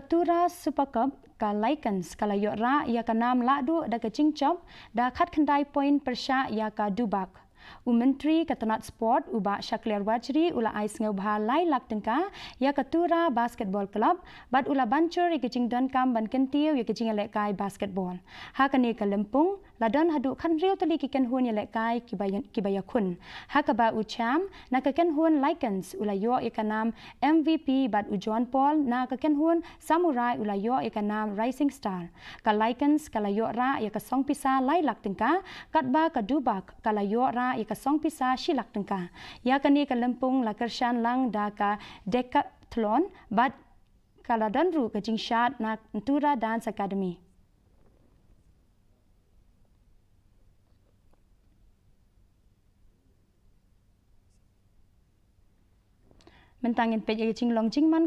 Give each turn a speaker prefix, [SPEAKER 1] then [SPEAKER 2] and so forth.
[SPEAKER 1] Tura Super Cup ka Lycans kala ra ia ka nam Lahduh da ka cingcop da khat khandai point persya ia ka dubak. Menteri Ketenat Sport uba Shakliar Warjri ula Sngewbha Lakh Tyngka ia ka Tura Basketball Club bad ula bancur ia kecing dan kam ban kentiu ia kecing lekai basketball. Kani ka lempung ladan hadu kan riu tali kiken hun ia lekai kibaya kun. Ka ba ucham na ka ken hun Lycans ula yo ia ka nam MVP bad ujuan Paul na ka ken hun Samurai ula yo ia ka nam Rising Star. Ka Lycans kala yo ra ia ka song pisa Lakh Tyngka kat ba ka dubak kala yo ra ia ka song pisa Lakh Tyngka. Ia kani ka lempung la kershan lang da ka decathlon bad kala danru ka jingshat na Tura Dance Academy. Mentangin pej ia jing long jing man